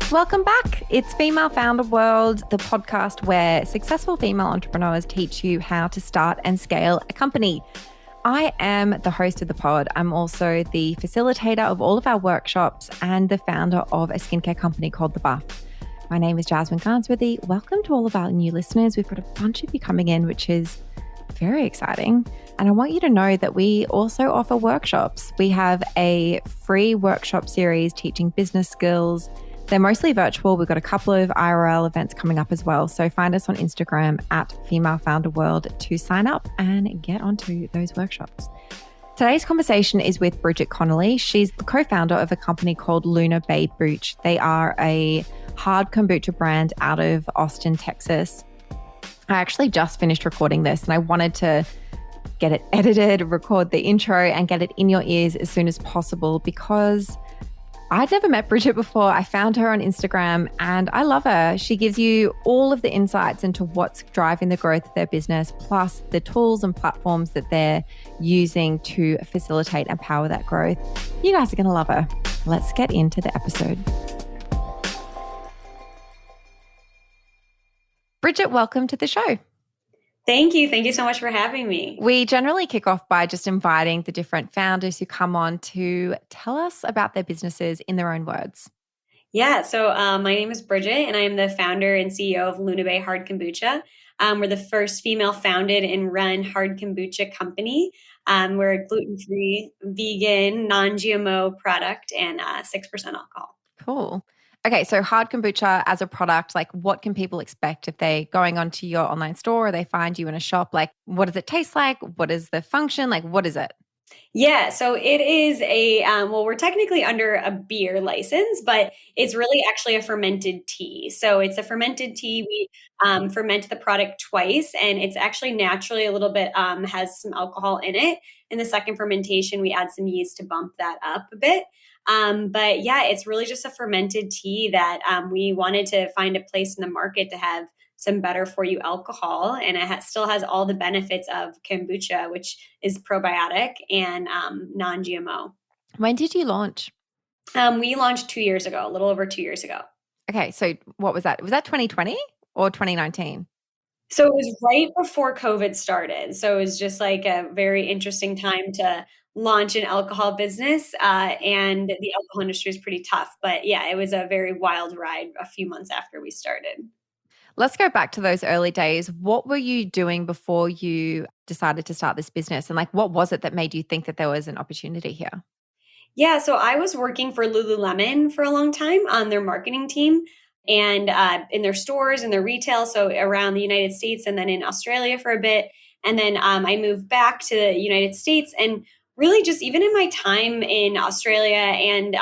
Welcome back. It's Female Founder World, the podcast where successful female entrepreneurs teach you how to start and scale a company. I am the host of the pod. I'm also the facilitator of all of our workshops and the founder of a skincare company called The Buff. My name is Jasmine Garnsworthy. Welcome to all of our new listeners. We've got a bunch of you coming in, which is very exciting. And I want you to know that we also offer workshops. We have a free workshop series teaching business skills. They're mostly virtual. We've got a couple of IRL events coming up as well. So find us on Instagram at Female Founder World to sign up and get onto those workshops. Today's conversation is with Bridget Connelly. She's the co-founder of a company called Luna Bay Booch. They are a hard kombucha brand out of Austin, Texas. I actually just finished recording this and I wanted to get it edited, record the intro and get it in your ears as soon as possible because I'd never met Bridget before. I found her on Instagram and I love her. She gives you all of the insights into what's driving the growth of their business, plus the tools and platforms that they're using to facilitate and power that growth. You guys are going to love her. Let's get into the episode. Bridget, welcome to the show. Thank you. Thank you so much for having me. We generally kick off by just inviting the different founders who come on to tell us about their businesses in their own words. Yeah. So my name is Bridget and I am the founder and CEO of Luna Bay Hard Kombucha. We're the first female founded and run hard kombucha company. We're a gluten-free, vegan, non-GMO product and 6% alcohol. Cool. Okay, so hard kombucha as a product, like what can people expect if they're going onto your online store or they find you in a shop? Like what does it taste like? What is the function? Like what is it? Yeah, so it is we're technically under a beer license, but it's really actually a fermented tea. So it's a fermented tea. We ferment the product twice and it's actually naturally a little bit, has some alcohol in it. In the second fermentation, we add some yeast to bump that up a bit. But yeah, it's really just a fermented tea that we wanted to find a place in the market to have some better for you alcohol. And it still has all the benefits of kombucha, which is probiotic and non-GMO. When did you launch? We launched 2 years ago, a little over 2 years ago. Okay, so what was that? Was that 2020 or 2019? So it was right before COVID started. So it was just like a very interesting time to launch an alcohol business. And the alcohol industry is pretty tough. But yeah, it was a very wild ride a few months after we started. Let's go back to those early days. What were you doing before you decided to start this business? And like, what was it that made you think that there was an opportunity here? Yeah, so I was working for Lululemon for a long time on their marketing team and in their stores and their retail. So around the United States and then in Australia for a bit. And then I moved back to the United States and really just even in my time in Australia and,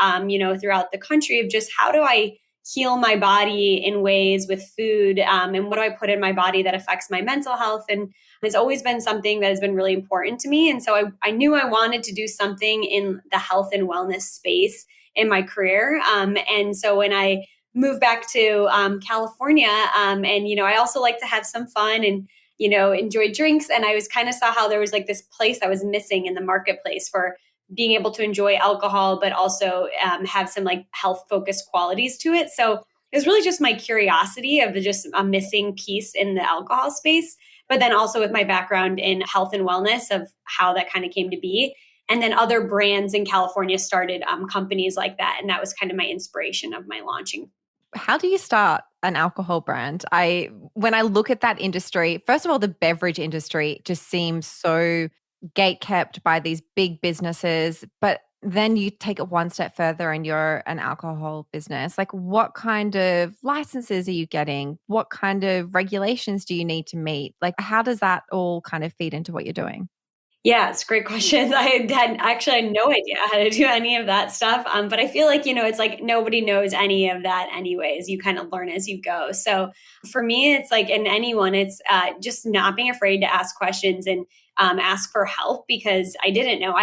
throughout the country of just how do I heal my body in ways with food and what do I put in my body that affects my mental health and has always been something that has been really important to me. And so I knew I wanted to do something in the health and wellness space in my career. And so when I moved back to California I also like to have some fun and enjoy drinks. And I was kind of saw how there was like this place that was missing in the marketplace for being able to enjoy alcohol, but also have some like health focused qualities to it. So it was really just my curiosity of just a missing piece in the alcohol space, but then also with my background in health and wellness of how that kind of came to be. And then other brands in California started companies like that. And that was kind of my inspiration of my launching. How do you start an alcohol brand? When I look at that industry, first of all, the beverage industry just seems so gate-kept by these big businesses, but then you take it one step further and you're an alcohol business. Like what kind of licenses are you getting? What kind of regulations do you need to meet? Like how does that all kind of feed into what you're doing? Yeah, it's a great question. I had no idea how to do any of that stuff. But I feel like, it's like nobody knows any of that anyways. You kind of learn as you go. So for me, it's like in anyone, it's just not being afraid to ask questions and ask for help because I didn't know.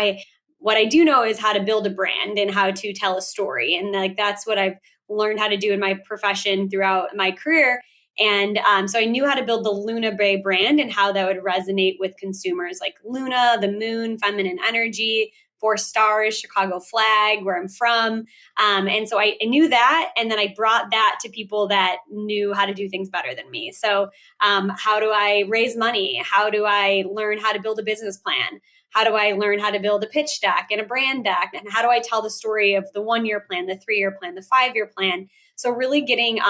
What I do know is how to build a brand and how to tell a story. And like that's what I've learned how to do in my profession throughout my career. And so I knew how to build the Luna Bay brand and how that would resonate with consumers like Luna, the moon, feminine energy, 4 stars, Chicago flag, where I'm from. And so I knew that. And then I brought that to people that knew how to do things better than me. So how do I raise money? How do I learn how to build a business plan? How do I learn how to build a pitch deck and a brand deck? And how do I tell the story of the 1-year plan, the 3-year plan, the 5-year plan? So really getting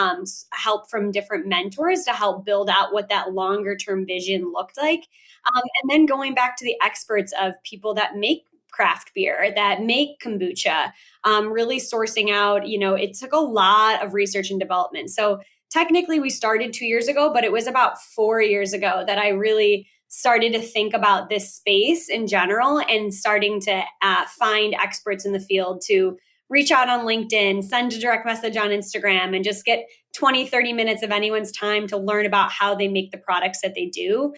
help from different mentors to help build out what that longer term vision looked like. And then going back to the experts of people that make craft beer, that make kombucha, really sourcing out, it took a lot of research and development. So technically we started 2 years ago, but it was about 4 years ago that I really started to think about this space in general and starting to find experts in the field to reach out on LinkedIn, send a direct message on Instagram, and just get 20, 30 minutes of anyone's time to learn about how they make the products that they do.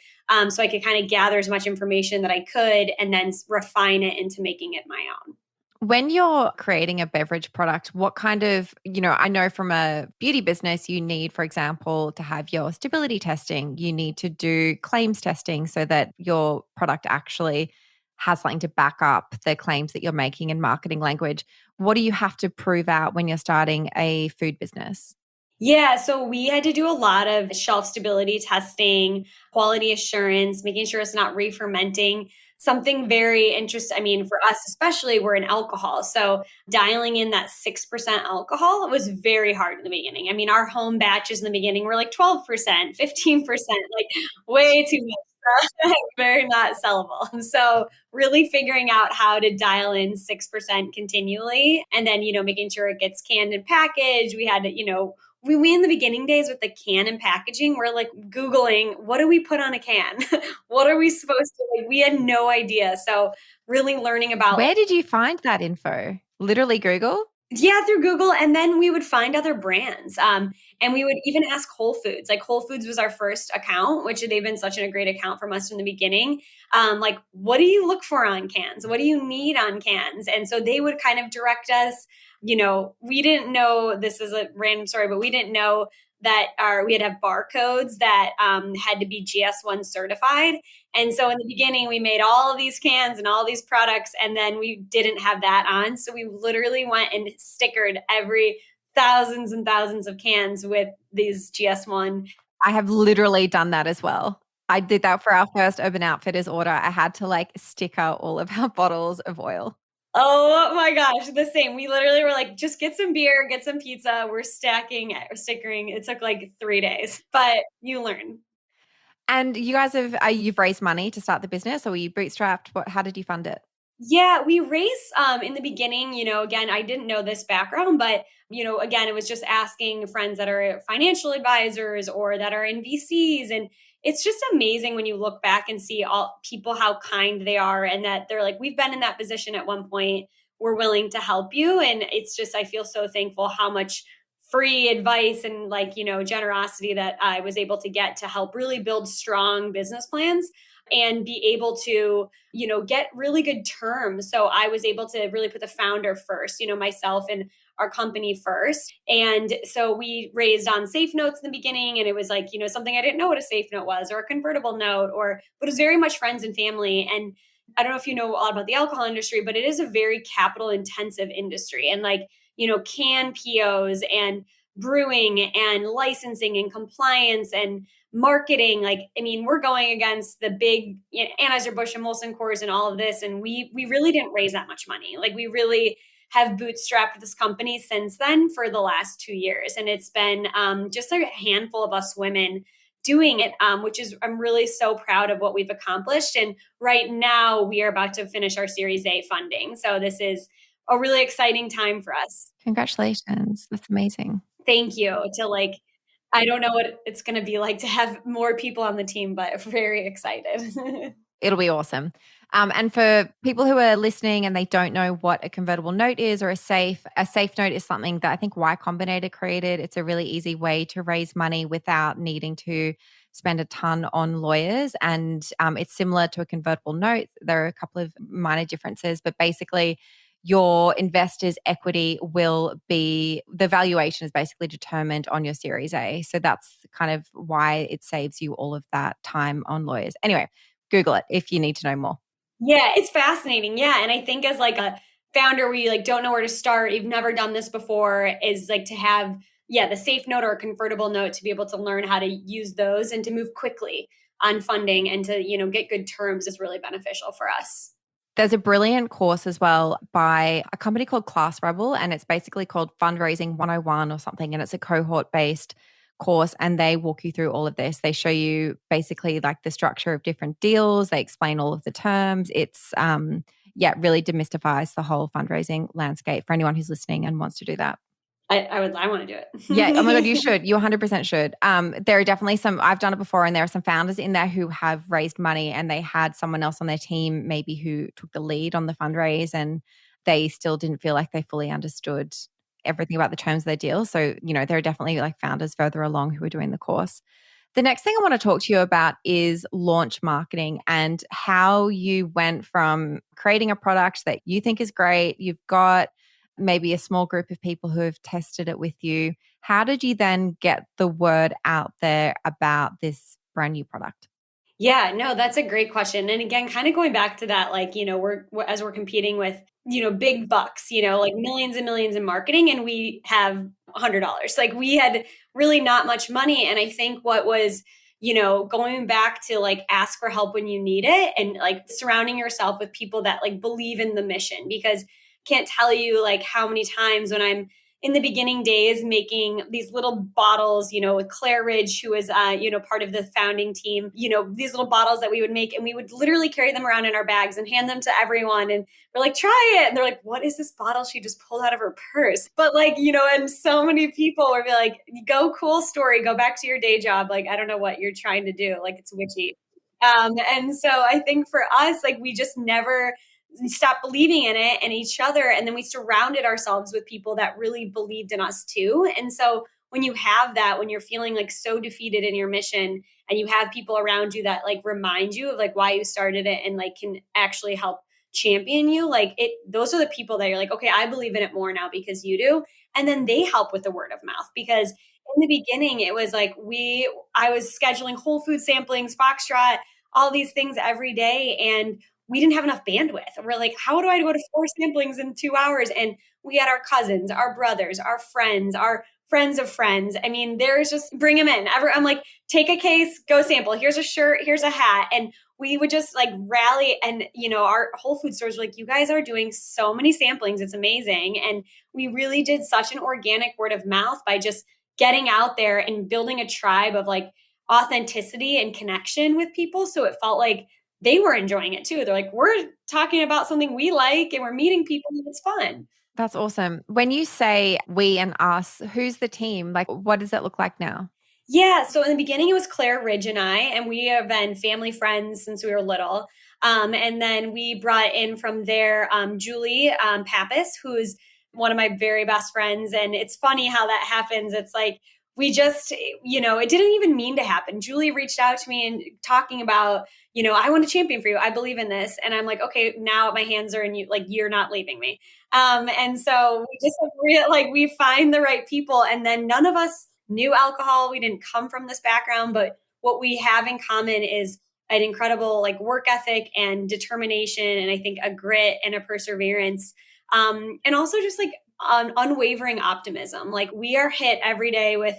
So I could kind of gather as much information that I could and then refine it into making it my own. When you're creating a beverage product, what kind of, I know from a beauty business, you need, for example, to have your stability testing. You need to do claims testing so that your product actually has something to back up the claims that you're making in marketing language. What do you have to prove out when you're starting a food business? Yeah, so we had to do a lot of shelf stability testing, quality assurance, making sure it's not re-fermenting. Something very interesting. I mean, for us, especially, we're in alcohol. So dialing in that 6% alcohol was very hard in the beginning. I mean, our home batches in the beginning were like 12%, 15%, like way too much. Very not sellable. So really figuring out how to dial in 6% continually and then, making sure it gets canned and packaged. We had to, we in the beginning days with the can and packaging, we're like Googling, what do we put on a can? What are we supposed to, like, we had no idea. So really learning about, Where did you find that info? Literally Google? yeah, through Google. And then we would find other brands. And we would even ask Whole Foods. Like Whole Foods was our first account, which they've been such a great account from us from the beginning. Like, what do you look for on cans? What do you need on cans? And so they would kind of direct us. We didn't know, this is a random story, but we didn't know that we had to have barcodes that had to be GS1 certified. And so in the beginning, we made all of these cans and all these products, and then we didn't have that on. So we literally went and stickered every thousands and thousands of cans with these GS1. I have literally done that as well. I did that for our first Urban Outfitters order. I had to sticker all of our bottles of oil. Oh my gosh, the same. We literally were like, just get some beer, get some pizza. We're stickering. It took like 3 days, but you learn. And you guys you've raised money to start the business, or were you bootstrapped? How did you fund it? Yeah, we raised in the beginning, again, I didn't know this background, but again, it was just asking friends that are financial advisors or that are in VCs. And it's just amazing when you look back and see all people, how kind they are, and that they're like, we've been in that position at one point. We're willing to help you. And it's just, I feel so thankful how much free advice and generosity that I was able to get to help really build strong business plans and be able to, get really good terms. So I was able to really put the founder first, myself and our company first. And so we raised on safe notes in the beginning, and it was like, something I didn't know what a safe note was, or a convertible note, but it was very much friends and family. And I don't know if you know a lot about the alcohol industry, but it is a very capital intensive industry. And can POs and brewing and licensing and compliance and marketing. We're going against the big Anheuser-Busch and Molson Coors and all of this. And we really didn't raise that much money. We really have bootstrapped this company since then for the last 2 years. And it's been just a handful of us women doing it, which is, I'm really so proud of what we've accomplished. And right now we are about to finish our Series A funding. So this is a really exciting time for us. Congratulations. That's amazing. Thank you. I don't know what it's going to be like to have more people on the team, but very excited. It'll be awesome. And for people who are listening and they don't know what a convertible note is or a safe note is something that I think Y Combinator created. It's a really easy way to raise money without needing to spend a ton on lawyers. And it's similar to a convertible note. There are a couple of minor differences, but basically your investor's equity the valuation is basically determined on your Series A. So that's kind of why it saves you all of that time on lawyers. Anyway, Google it if you need to know more. Yeah, it's fascinating. Yeah. And I think as like a founder where you like don't know where to start, you've never done this before, is like to have, yeah, the safe note or a convertible note to be able to learn how to use those and to move quickly on funding and to, get good terms is really beneficial for us. There's a brilliant course as well by a company called Class Rebel, and it's basically called Fundraising 101 or something. And it's a cohort based course, and they walk you through all of this. They show you basically like the structure of different deals, they explain all of the terms. It's, yeah, really demystifies the whole fundraising landscape for anyone who's listening and wants to do that. I want to do Yeah. Oh my God, you it. should. You 100% should. There are definitely some, I've done it before, and there are some founders in there who have raised money and they had someone else on their team maybe who took the lead on the fundraise, and they still didn't feel like they fully understood everything about the terms of their deal. So, there are definitely like founders further along who are doing the course. The next thing I want to talk to you about is launch marketing and how you went from creating a product that you think is great. You've got maybe a small group of people who have tested it with you. How did you then get the word out there about this brand new product? Yeah, no, that's a great question. And again, kind of going back to that, like, we're as we're competing with, big bucks, like millions and millions in marketing, and we have $100. Like we had really not much money. And I think what was, going back to like ask for help when you need it and like surrounding yourself with people that like believe in the mission, because can't tell you like how many times when I'm in the beginning days making these little bottles, with Claire Ridge, who was, part of the founding team, these little bottles that we would make, and we would literally carry them around in our bags and hand them to everyone. And we're like, try it. And they're like, what is this bottle she just pulled out of her purse? But like, and so many people were like, go, cool story, go back to your day job. Like, I don't know what you're trying to do. Like it's witchy. And so I think for us, like we just never stopped believing in it and each other. And then we surrounded ourselves with people that really believed in us too. And so when you have that, when you're feeling like so defeated in your mission and you have people around you that like remind you of like why you started it and like can actually help champion you, like those are the people that you're like, okay, I believe in it more now because you do. And then they help with the word of mouth, because in the beginning it was like I was scheduling Whole Food samplings, Foxtrot, all these things every day, and we didn't have enough bandwidth. We're like, how do I go to 4 samplings in 2 hours? And we had our cousins, our brothers, our friends of friends. I mean, there's just bring them in. I'm like, take a case, go sample. Here's a shirt, here's a hat. And we would just like rally. And, our Whole Food stores were like, you guys are doing so many samplings. It's amazing. And we really did such an organic word of mouth by just getting out there and building a tribe of like authenticity and connection with people. So it felt like they were enjoying it too. They're like, we're talking about something we like and we're meeting people and it's fun. That's awesome. When you say we and us, who's the team? Like, what does it look like now? Yeah. So in the beginning, it was Claire Ridge and I, and we have been family friends since we were little. And then we brought in from there Julie Pappas, who's one of my very best friends. And it's funny how that happens. It's like, we just, it didn't even mean to happen. Julie reached out to me and talking about, I want to champion for you. I believe in this. And I'm like, okay, now my hands are in you. Like, you're not leaving me. And so we just like we find the right people. And then none of us knew alcohol. We didn't come from this background, but what we have in common is an incredible like work ethic and determination. And I think a grit and a perseverance. And also just like unwavering optimism. Like we are hit every day with,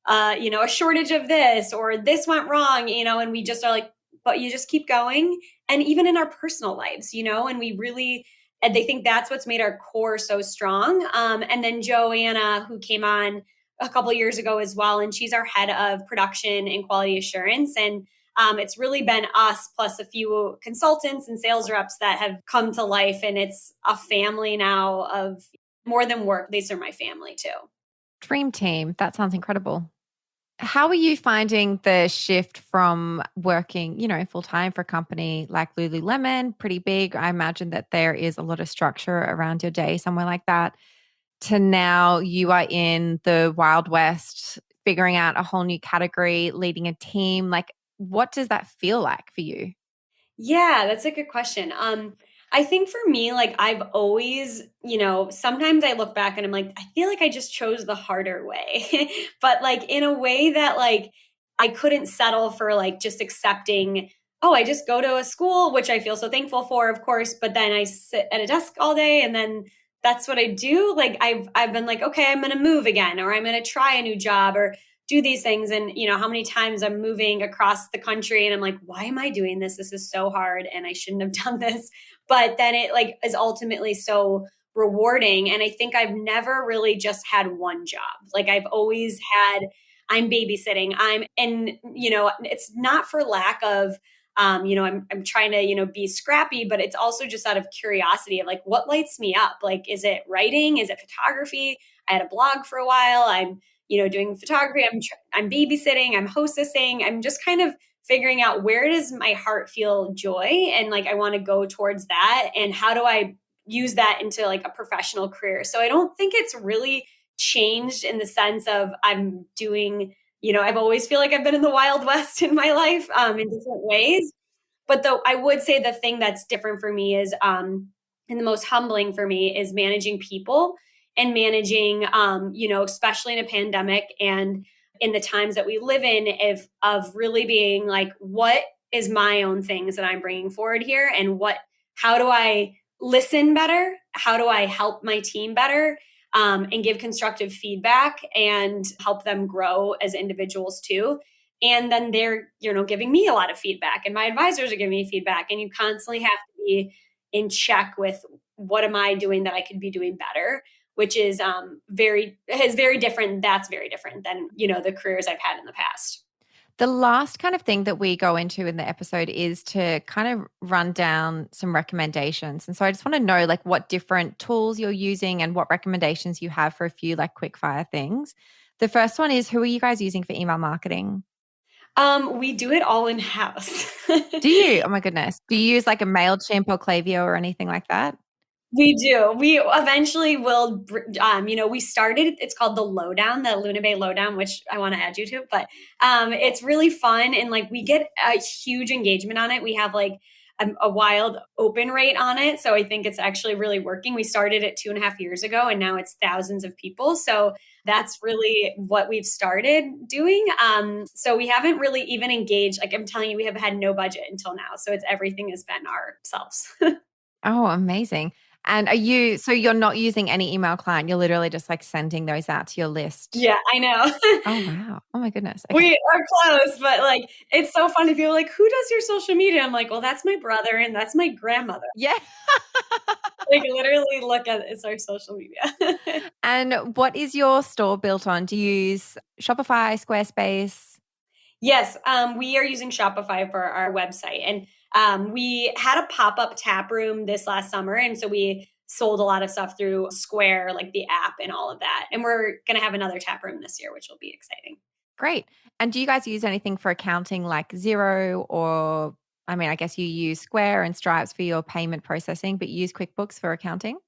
a shortage of this or this went wrong, and we just are like, but you just keep going. And even in our personal lives, and we really, and they think that's what's made our core so strong. And then Joanna, who came on a couple of years ago as well, and she's our head of production and quality assurance. And it's really been us plus a few consultants and sales reps that have come to life. And it's a family now of more than work. These are my family too. Dream team. That sounds incredible. How are you finding the shift from working, full time for a company like Lululemon, pretty big? I imagine that there is a lot of structure around your day somewhere like that, to now you are in the Wild West, figuring out a whole new category, leading a team. Like, what does that feel like for you? Yeah, that's a good question. I think for me, like I've always, sometimes I look back and I'm like, I feel like I just chose the harder way, but like in a way that like I couldn't settle for like just accepting, oh, I just go to a school, which I feel so thankful for, of course, but then I sit at a desk all day and then that's what I do. Like I've been like, okay, I'm going to move again, or I'm going to try a new job or do these things. And you know, how many times I'm moving across the country and I'm like, why am I doing this? This is so hard and I shouldn't have done this. But then it like is ultimately so rewarding. And I think I've never really just had one job. Like I've always had, I'm babysitting. And you know, it's not for lack of you know, I'm trying to, you know, be scrappy, but it's also just out of curiosity of like, what lights me up? Like, is it writing? Is it photography? I had a blog for a while. I'm, you know, doing photography. I'm babysitting. I'm hostessing. I'm just kind of figuring out where does my heart feel joy and like I want to go towards that and how do I use that into like a professional career. So I don't think it's really changed in the sense of I'm doing, you know, I've always feel like I've been in the Wild West in my life in different ways. But though I would say the thing that's different for me is, and the most humbling for me is managing people and managing, you know, especially in a pandemic and in the times that we live in, if of really being like, what is my own things that I'm bringing forward here, and how do I listen better? How do I help my team better? And give constructive feedback and help them grow as individuals too. And then they're, you know, giving me a lot of feedback and my advisors are giving me feedback. And you constantly have to be in check with what am I doing that I could be doing better, which is very different. That's very different than, you know, the careers I've had in the past. The last kind of thing that we go into in the episode is to kind of run down some recommendations. And so I just want to know like what different tools you're using and what recommendations you have for a few like quick fire things. The first one is, who are you guys using for email marketing? We do it all in house. Do you? Oh my goodness. Do you use like a MailChimp or Klaviyo or anything like that? We do. We eventually will, you know, we started, it's called the Lowdown, the Luna Bay Lowdown, which I want to add you to, but it's really fun. And like we get a huge engagement on it. We have like a wild open rate on it. So I think it's actually really working. We started it 2.5 years ago and now it's thousands of people. So that's really what we've started doing. So we haven't really even engaged. Like I'm telling you, we have had no budget until now. So it's everything has been ourselves. Oh, amazing. And so you're not using any email client. You're literally just like sending those out to your list. Yeah, I know. Oh, wow. Oh my goodness. Okay. We are close, but like it's so funny. People are like, who does your social media? I'm like, well, that's my brother and that's my grandmother. Yeah. Like literally look at it's our social media. And what is your store built on? Do you use Shopify, Squarespace? Yes, we are using Shopify for our website. And we had a pop-up tap room this last summer. And so we sold a lot of stuff through Square, like the app and all of that. And we're gonna have another tap room this year, which will be exciting. Great. And do you guys use anything for accounting like Xero or, I mean, I guess you use Square and Stripes for your payment processing, but you use QuickBooks for accounting?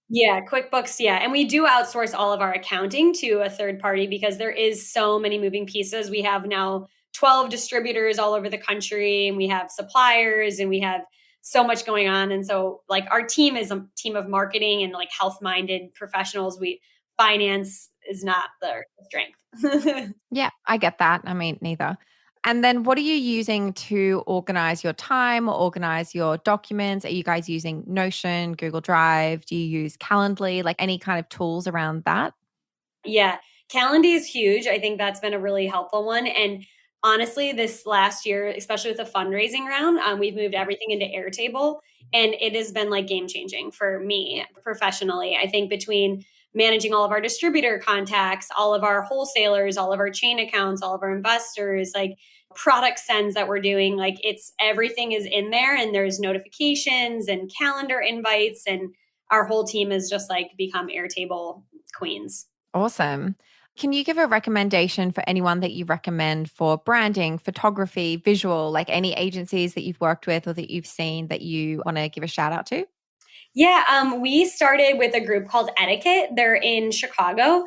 Yeah, QuickBooks. Yeah. And we do outsource all of our accounting to a third party because there is so many moving pieces. We have now 12 distributors all over the country and we have suppliers and we have so much going on. And so like our team is a team of marketing and like health minded professionals. Finance is not their strength. Yeah, I get that. I mean, neither. And then what are you using to organize your time or organize your documents? Are you guys using Notion, Google Drive? Do you use Calendly? Like any kind of tools around that? Yeah, Calendly is huge. I think that's been a really helpful one. And honestly, this last year, especially with the fundraising round, we've moved everything into Airtable, and it has been like game changing for me professionally. I think between managing all of our distributor contacts, all of our wholesalers, all of our chain accounts, all of our investors, like product sends that we're doing, like it's everything is in there, and there's notifications and calendar invites, and our whole team has just like become Airtable queens. Awesome. Can you give a recommendation for anyone that you recommend for branding, photography, visual, like any agencies that you've worked with or that you've seen that you want to give a shout out to? Yeah, we started with a group called Etiquette. They're in Chicago.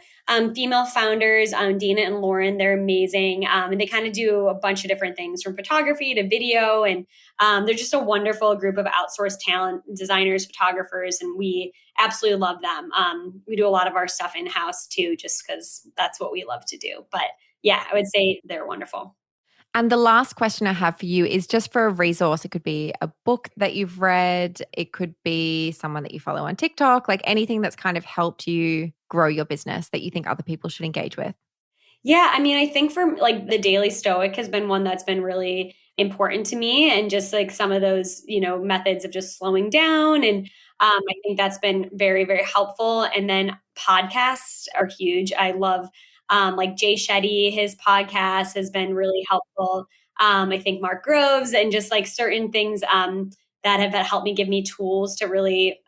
Female founders, Dina and Lauren, they're amazing. And they kind of do a bunch of different things from photography to video. And they're just a wonderful group of outsourced talent, designers, photographers, and we absolutely love them. We do a lot of our stuff in-house too, just because that's what we love to do. But yeah, I would say they're wonderful. And the last question I have for you is just for a resource. It could be a book that you've read. It could be someone that you follow on TikTok, like anything that's kind of helped you grow your business that you think other people should engage with. Yeah, I mean, I think for like the Daily Stoic has been one that's been really important to me, and just like some of those, methods of just slowing down. And I think that's been very, very helpful. And then podcasts are huge. I love like Jay Shetty, his podcast has been really helpful. I think Mark Groves and just like certain things that have helped me give me tools to really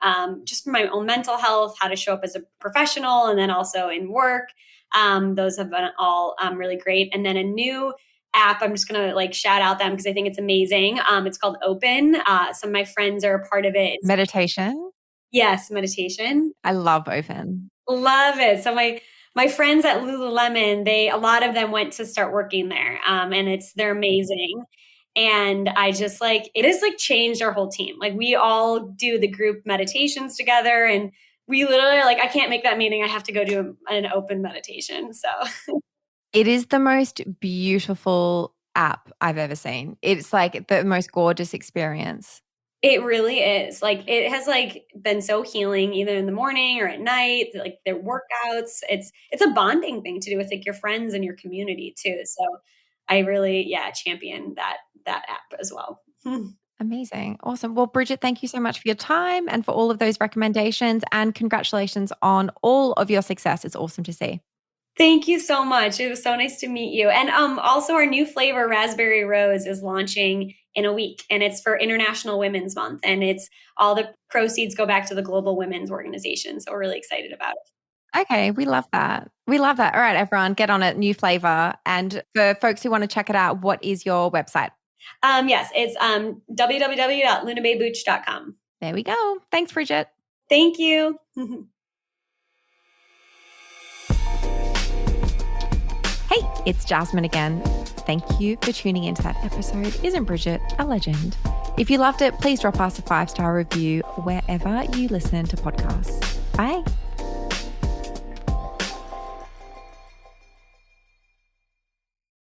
just for my own mental health, how to show up as a professional and then also in work. Those have been all really great. And then a new app, I'm just going to like shout out them because I think it's amazing. It's called Open. Some of my friends are a part of it. Meditation. Yes, meditation. I love Open. Love it. So my friends at Lululemon, a lot of them went to start working there. And they're amazing. And I just like, it has like changed our whole team. Like we all do the group meditations together, and we literally like, I can't make that meeting. I have to go do an open meditation. So it is the most beautiful app I've ever seen. It's like the most gorgeous experience. It really is. Like it has like been so healing either in the morning or at night, like their workouts. It's a bonding thing to do with like your friends and your community too. So I really, champion that app as well. Amazing. Awesome. Well, Bridget, thank you so much for your time and for all of those recommendations, and congratulations on all of your success. It's awesome to see. Thank you so much. It was so nice to meet you. And also our new flavor, Raspberry Rose, is launching in a week, and it's for International Women's Month. And it's all the proceeds go back to the Global Women's Organization. So we're really excited about it. Okay, we love that. We love that. All right, everyone, get on it. New flavor. And for folks who want to check it out, what is your website? Yes, it's www.lunabaybooch.com. There we go. Thanks, Bridget. Thank you. Hey, it's Jasmine again. Thank you for tuning into that episode. Isn't Bridget a legend? If you loved it, please drop us a 5-star review wherever you listen to podcasts. Bye.